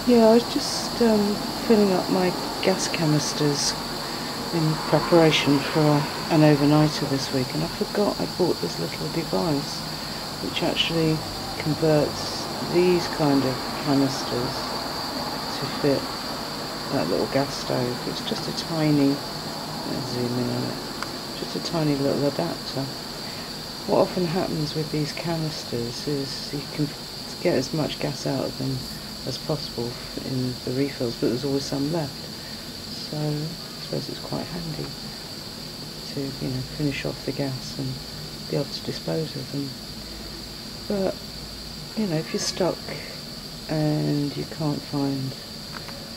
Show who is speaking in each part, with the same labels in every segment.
Speaker 1: Yeah, I was just filling up my gas canisters in preparation for an overnighter this week, and I forgot I bought this little device which actually converts these kind of canisters to fit that little gas stove. It's just a tiny, let's zoom in on it, just a tiny little adapter. What often happens with these canisters is you can get as much gas out of them as possible in the refills, but there's always some left. So I suppose it's quite handy to, you know, finish off the gas and be able to dispose of them. But, you know, if you're stuck and you can't find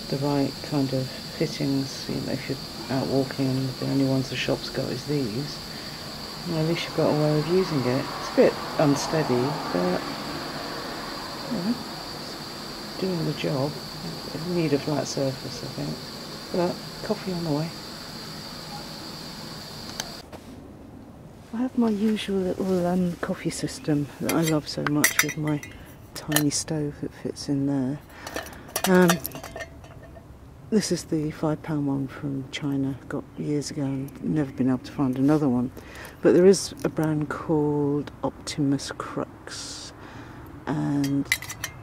Speaker 1: the right kind of fittings, you know, if you're out walking and the only ones the shop's got is these, well, at least you've got a way of using it. It's a bit unsteady, but, you know, it's doing the job. I need a flat surface, I think. But coffee on the way. I have my usual little coffee system that I love so much with my tiny stove that fits in there. This is the £5 one from China, got years ago, and never been able to find another one. But there is a brand called Optimus Crux, and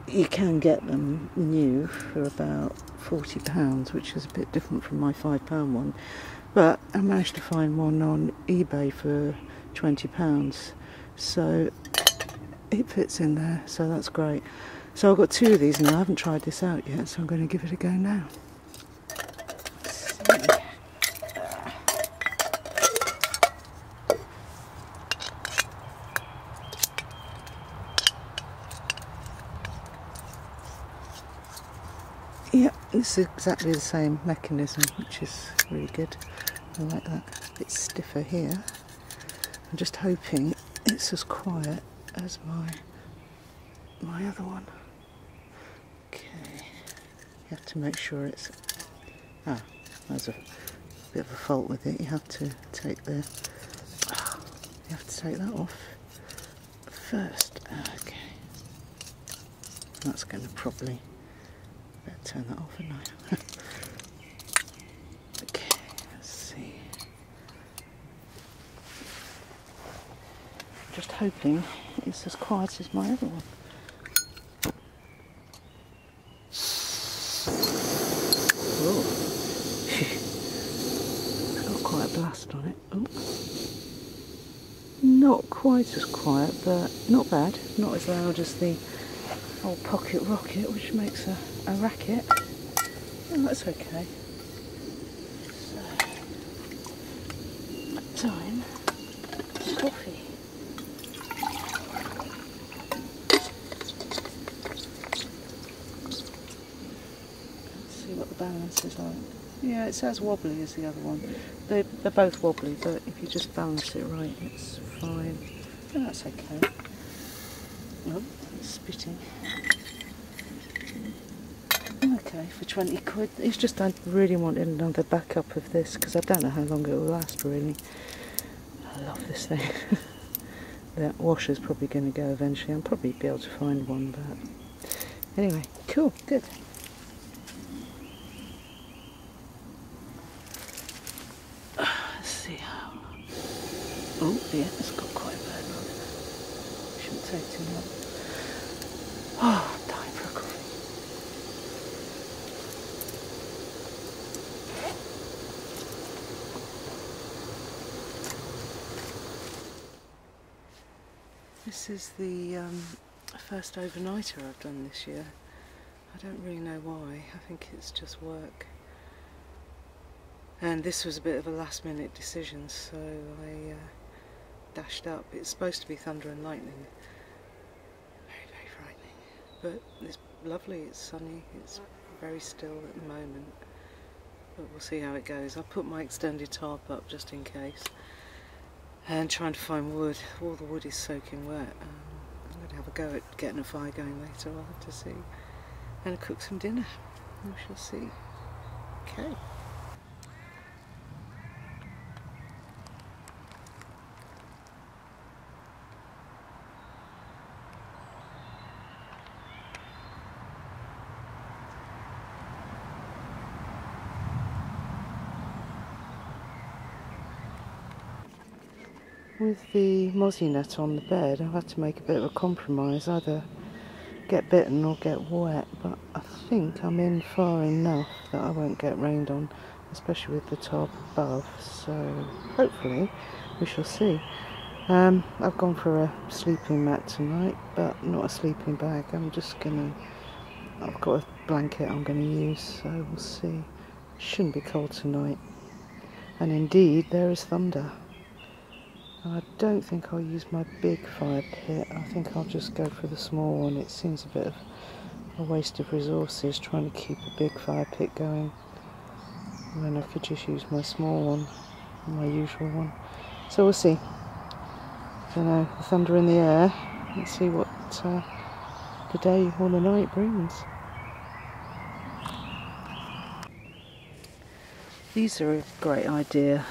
Speaker 1: you can get them new for about £40, which is a bit different from my £5 one. But I managed to find one on eBay for £20, so it fits in there, so that's great. So I've got two of these now. I haven't tried this out yet, so I'm going to give it a go now. Yeah, this is exactly the same mechanism, which is really good. I like that. A bit stiffer here. I'm just hoping it's as quiet as my other one. Okay, you have to make sure it's... Ah, there's a bit of a fault with it. You have to take the... You have to take that off first. Okay. That's going to probably... Better turn that off, hadn't I? Okay, let's see. Just hoping it's as quiet as my other one. Oh, it's got quite a blast on it. Oh. Not quite as quiet, but not bad. Not as loud as the old Pocket Rocket, which makes a racket. Oh, that's okay. So, time for coffee. Let's see what the balance is like. Yeah, it's as wobbly as the other one. They're both wobbly, but if you just balance it right, it's fine. And that's okay. Oh, it's spitting. Okay, for 20 quid. It's just I really wanted another backup of this because I don't know how long it will last, really. I love this thing. That washer's probably going to go eventually. I'll probably be able to find one, but anyway, cool, good. Let's see how... Oh, yeah, it's got quite a burn on it. Shouldn't take too long. Oh, time for a coffee. This is the first overnighter I've done this year. I don't really know why. I think it's just work. And this was a bit of a last minute decision, so I dashed up. It's supposed to be thunder and lightning. Very, very frightening. But it's lovely, it's sunny, it's very still at the moment. But we'll see how it goes. I'll put my extended tarp up just in case. And trying to find wood. All the wood is soaking wet. I'm going to have a go at getting a fire going later, I'll have to see. And cook some dinner. We shall see. Okay. with the mozzie net on the bed, I've had to make a bit of a compromise, either get bitten or get wet, but I think I'm in far enough that I won't get rained on, especially with the tarp above, so hopefully we shall see. I've gone for a sleeping mat tonight, but not a sleeping bag. I've got a blanket I'm going to use, so we'll see. Shouldn't be cold tonight. And indeed, there is thunder. I don't think I'll use my big fire pit. I think I'll just go for the small one. It seems a bit of a waste of resources trying to keep a big fire pit going when I could just use my small one, my usual one. So we'll see. Don't know, the thunder in the air. Let's see what the day or the night brings. These are a great idea.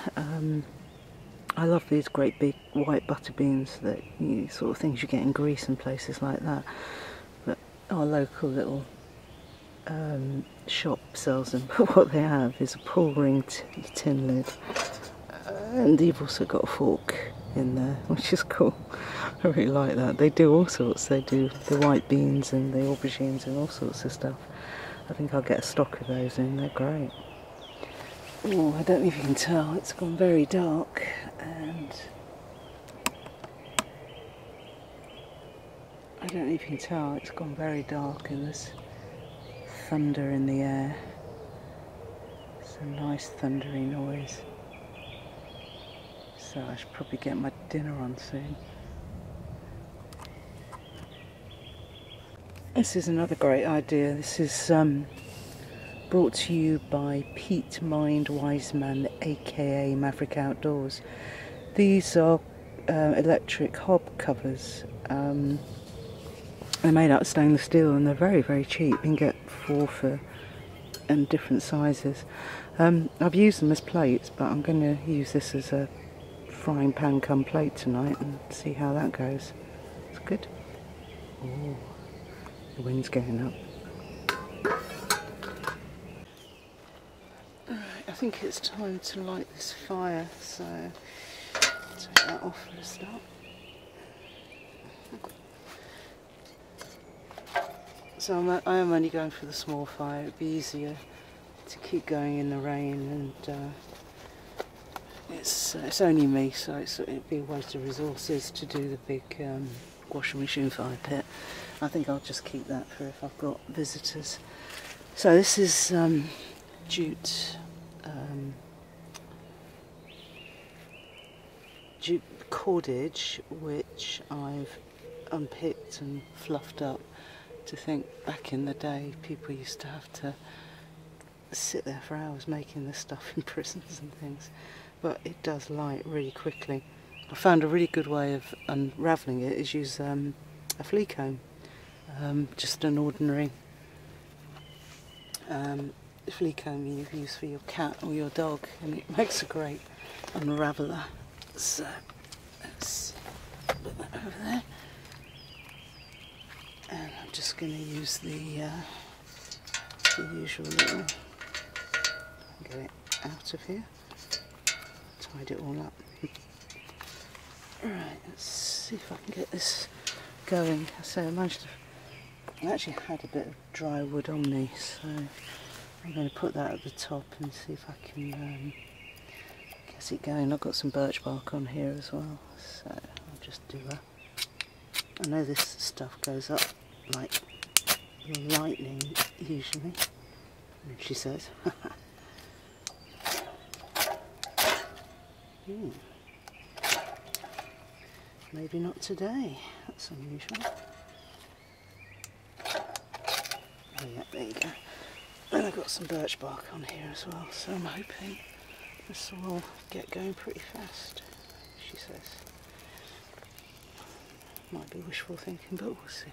Speaker 1: I love these great big white butter beans, that sort of things you get in Greece and places like that. But our local little shop sells them. But what they have is a pull ring tin lid, and you've also got a fork in there, which is cool. I really like that. They do all sorts. They do the white beans and the aubergines and all sorts of stuff. I think I'll get a stock of those in. They're great. Oh, I don't know if you can tell, it's gone very dark, and I don't know if you can tell, it's gone very dark and there's thunder in the air. It's a nice thundery noise. So I should probably get my dinner on soon. This is another great idea. This is brought to you by Pete Mind Wiseman, aka Maverick Outdoors. These are electric hob covers. They're made out of stainless steel and they're very, very cheap. You can get 4 for different sizes. I've used them as plates, but I'm going to use this as a frying pan cum plate tonight and see how that goes. It's good. Oh, the wind's going up. I think it's time to light this fire, so take that off for a start. So I am only going for the small fire. It'd be easier to keep going in the rain, and it's only me, so it'd be a waste of resources to do the big washing machine fire pit. I think I'll just keep that for if I've got visitors. So this is jute cordage, which I've unpicked and fluffed up. To think back in the day, people used to have to sit there for hours making this stuff in prisons and things, but it does light really quickly. I found a really good way of unravelling it is use a flea comb, just an ordinary flea comb you use for your cat or your dog, and it makes a great unraveller. So let's put that over there, and I'm just going to use the usual little, get it out of here, tied it all up. Right, let's see if I can get this going. So I actually had a bit of dry wood on me, so I'm going to put that at the top and see if I can get it going. I've got some birch bark on here as well, so I'll just do that. I know this stuff goes up like lightning usually, she says. Maybe not today, that's unusual. Oh yeah, there you go. And I've got some birch bark on here as well, so I'm hoping this will get going pretty fast, she says. Might be wishful thinking, but we'll see.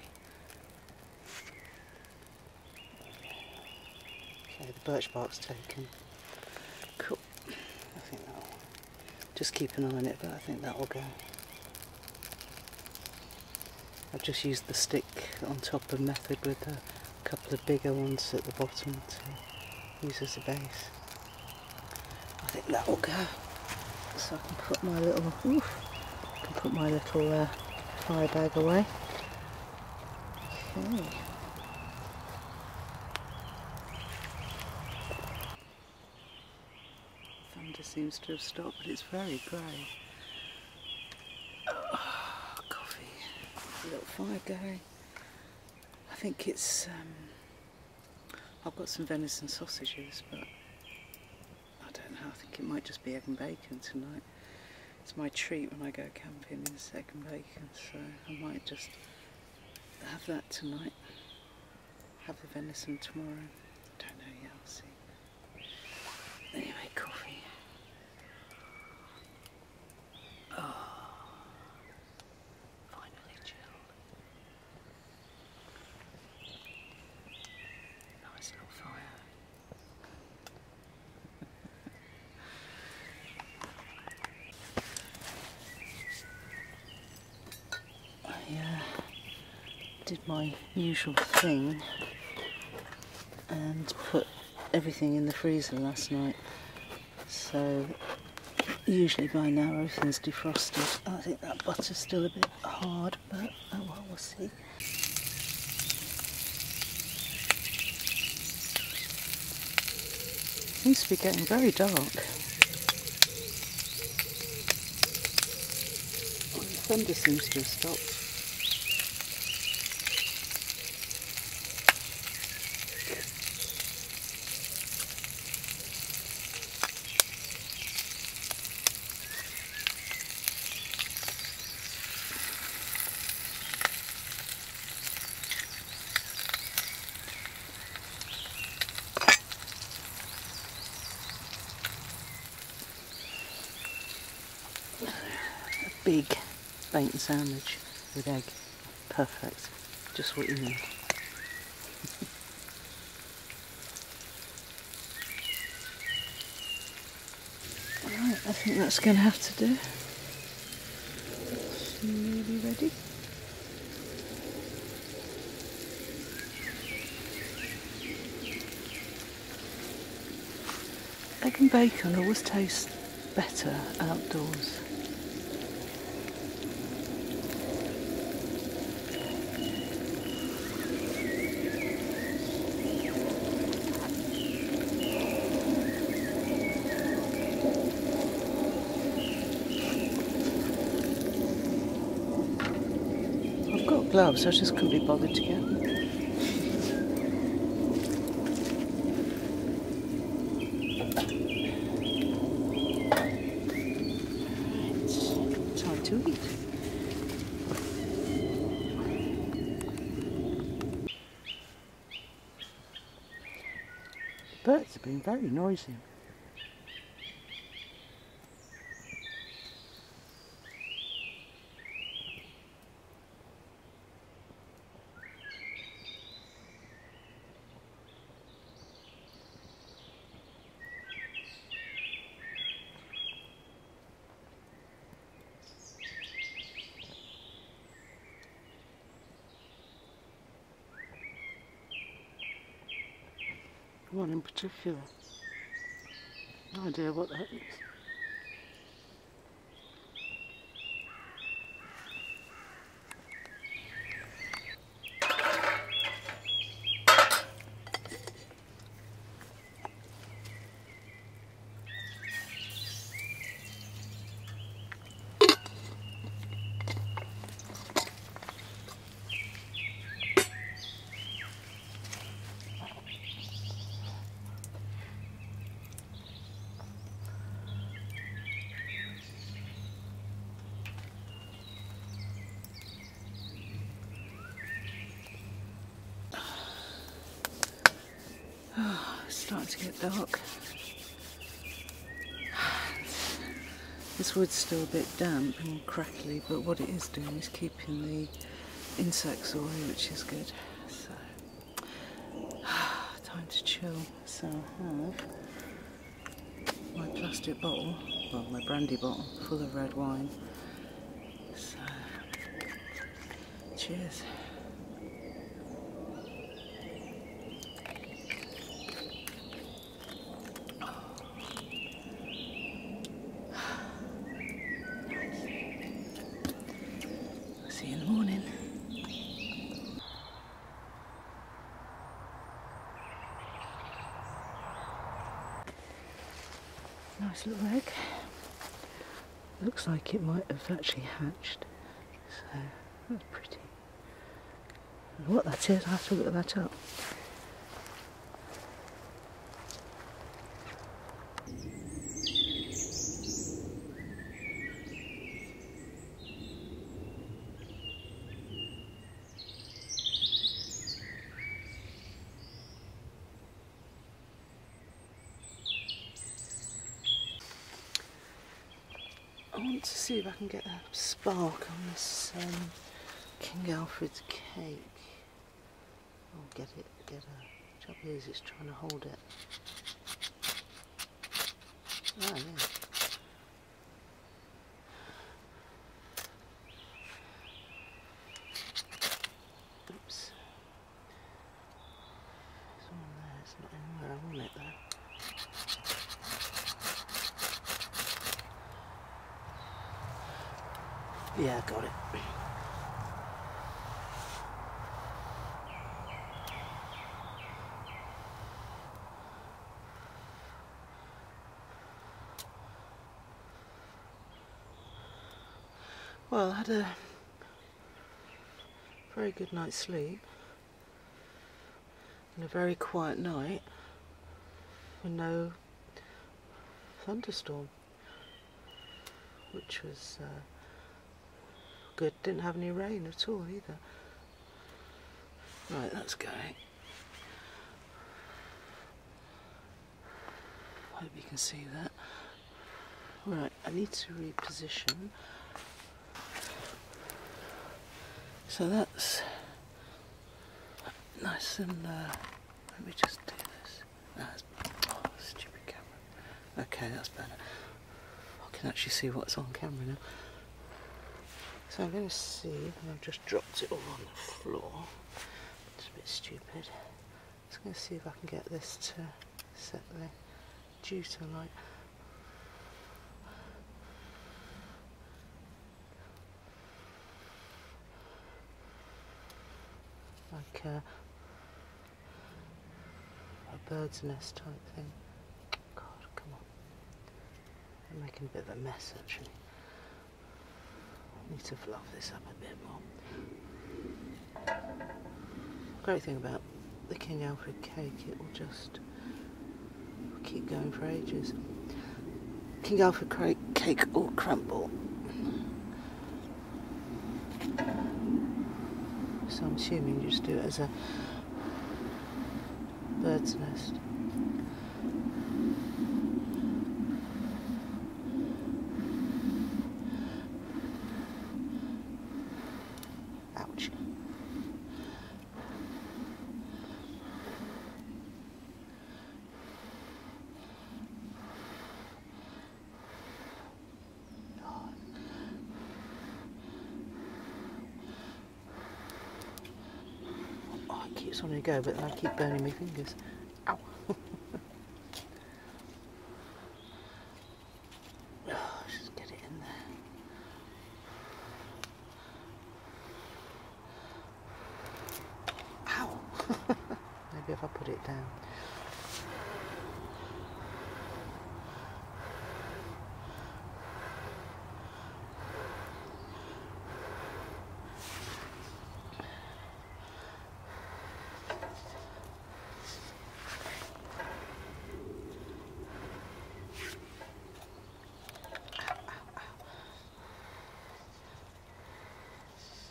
Speaker 1: Okay, the birch bark's taken. Cool. I think that'll... just keep an eye on it, but I think that will go. I've just used the stick on top of Method with a couple of bigger ones at the bottom to use as a base. I think that will go. So I can put my little Put my little fire bag away. Okay. Thunder seems to have stopped, but it's very grey. Oh, coffee. A little fire going. I think it's... I've got some venison sausages, but I don't know. I think it might just be egg and bacon tonight. It's my treat when I go camping, is egg and bacon, so I might just have that tonight. Have the venison tomorrow. Don't know yet, I'll see. Anyway, coffee. Oh, finally chilled. Nice little fire. I did my usual thing and put everything in the freezer last night, so usually by now everything's defrosted. I think that butter's still a bit hard, but oh well, we'll see. Seems to be getting very dark. Oh, the thunder seems to have stopped. Big bacon sandwich with egg. Perfect. Just what you need. Alright, I think that's going to have to do. It's nearly ready. Egg and bacon always taste better outdoors. I've got gloves, I just couldn't be bothered to get them. Time to eat. Birds have been very noisy. One in particular. No idea what that is. It's starting to get dark. This wood's still a bit damp and crackly, but what it is doing is keeping the insects away, which is good. So, time to chill. So I have my plastic bottle, well, my brandy bottle full of red wine. So, cheers. See you in the morning. Nice little egg. Looks like it might have actually hatched. So that's pretty. And what that is, I have to look that up. I want to see if I can get a spark on this King Alfred's cake. Oh, get a trouble is it's trying to hold it. Ah, yeah. Oops. There's one there, it's not anywhere I want it though. Yeah, got it. Well, I had a very good night's sleep and a very quiet night with no thunderstorm, which was good. Didn't have any rain at all either. Right, that's going. Hope you can see that. Right, I need to reposition. So that's nice and, let me just do this. Oh, stupid camera. Okay, that's better. I can actually see what's on camera now. So I'm going to see, and I've just dropped it all on the floor. It's a bit stupid. Just going to see if I can get this to set the juicer light. Like a bird's nest type thing. God, come on. I'm making a bit of a mess actually. I need to fluff this up a bit more. Great thing about the King Alfred cake, it will just keep going for ages. King Alfred cake or crumble. So I'm assuming you just do it as a bird's nest. Ouch. It keeps wanting to go, but then I keep burning my fingers. Ow! Oh, just get it in there. Ow! Maybe if I put it down.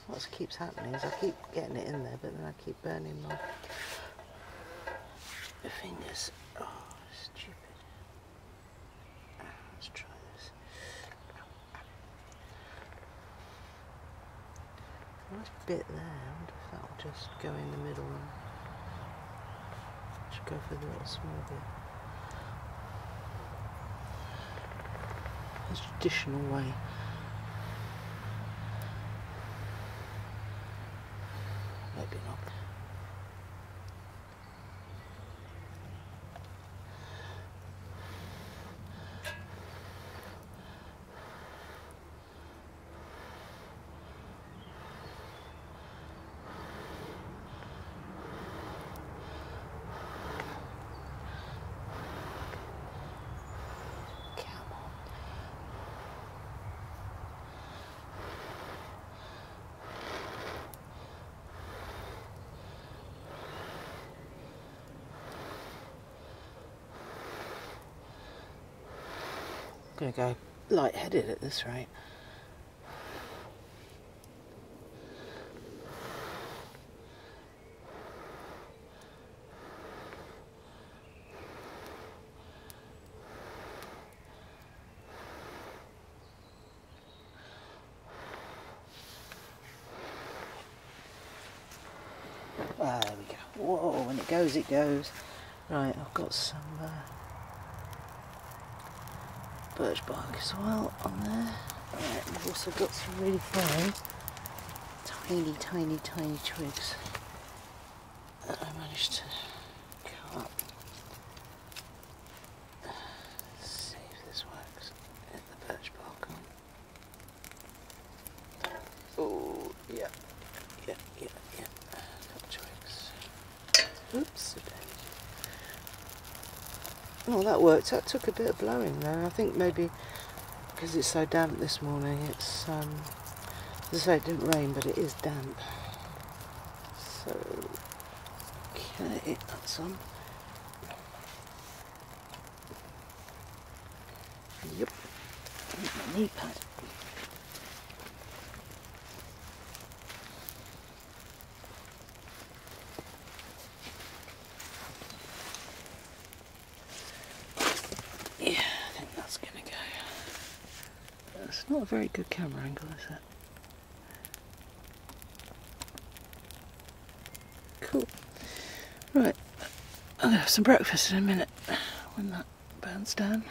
Speaker 1: What keeps happening is I keep getting it in there, but then I keep burning my fingers. Oh, stupid. Let's try this. Nice bit there. I wonder if that'll just go in the middle and should go for the little small bit. It's a traditional way. Maybe not. going to go light-headed at this rate. Ah, there we go. Whoa, when it goes, it goes. Right, I've got some birch bark as well on there. Right, I've also got some really fine, tiny twigs that I managed to cut up. Let's see if this works. Get the birch bark on. Oh, yeah. Oops. Oh, that worked. That took a bit of blowing there. I think maybe because it's so damp this morning, it's, as I say, it didn't rain, but it is damp. So, okay, that's on. Yep. My knee pad. It's not a very good camera angle, is it? Cool. Right, I'll have some breakfast in a minute when that burns down.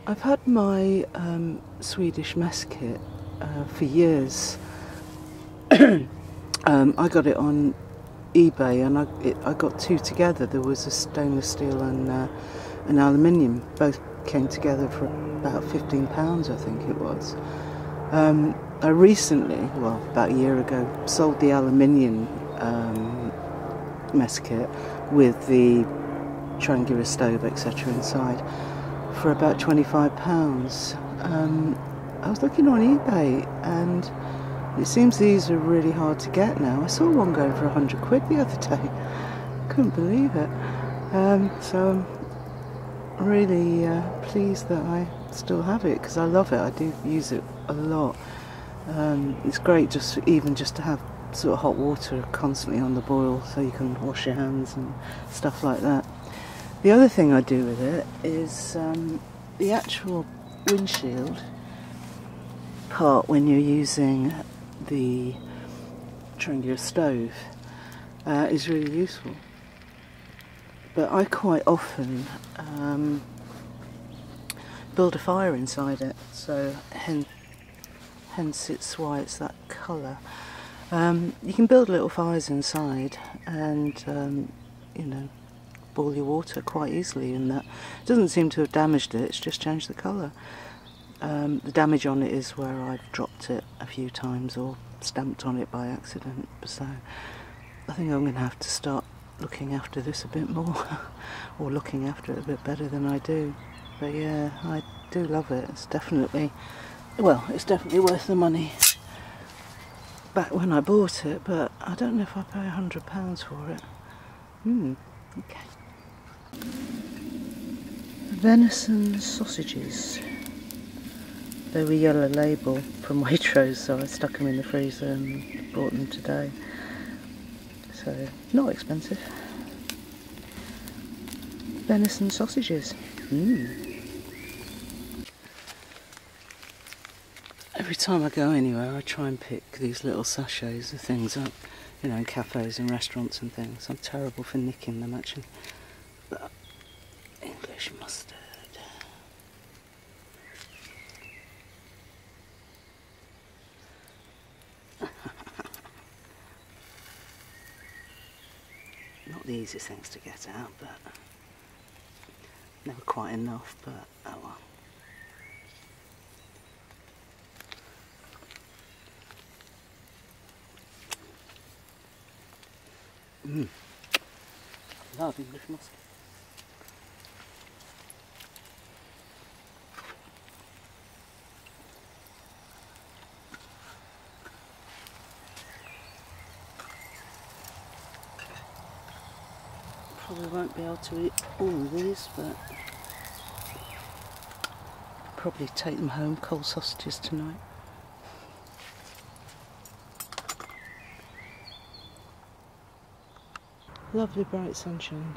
Speaker 1: I've had my Swedish mess kit for years. I got it on eBay, and I got two together. There was a stainless steel and an aluminium. Both came together for about £15, I think it was. I recently, well, about a year ago, sold the aluminium mess kit with the triangular stove, etc. inside, for about £25. I was looking on eBay, and it seems these are really hard to get now. I saw one going for £100 the other day. Couldn't believe it. So I'm really pleased that I still have it, because I love it. I do use it a lot. It's great even just to have sort of hot water constantly on the boil, so you can wash your hands and stuff like that. The other thing I do with it is the actual windshield part when you're using the triangular stove is really useful. But I quite often build a fire inside it, so hence it's why it's that colour. You can build little fires inside and you know, boil your water quite easily, and that doesn't seem to have damaged it. It's just changed the colour. The damage on it is where I've dropped it a few times or stamped on it by accident, so I think I'm going to have to start looking after this a bit more or looking after it a bit better than I do. But yeah, I do love it. It's definitely, well, it's definitely worth the money back when I bought it, but I don't know if I pay £100 for it. Okay. Venison sausages. They were yellow label from Waitrose, so I stuck them in the freezer and bought them today. So, not expensive. Venison sausages. Every time I go anywhere, I try and pick these little sachets of things up, you know, in cafes and restaurants and things. I'm terrible for nicking them, actually. But English mustard. the easiest things to get out, but never quite enough, but oh well. Love English musk. Probably won't be able to eat all of these, but probably take them home, cold sausages tonight. Lovely bright sunshine.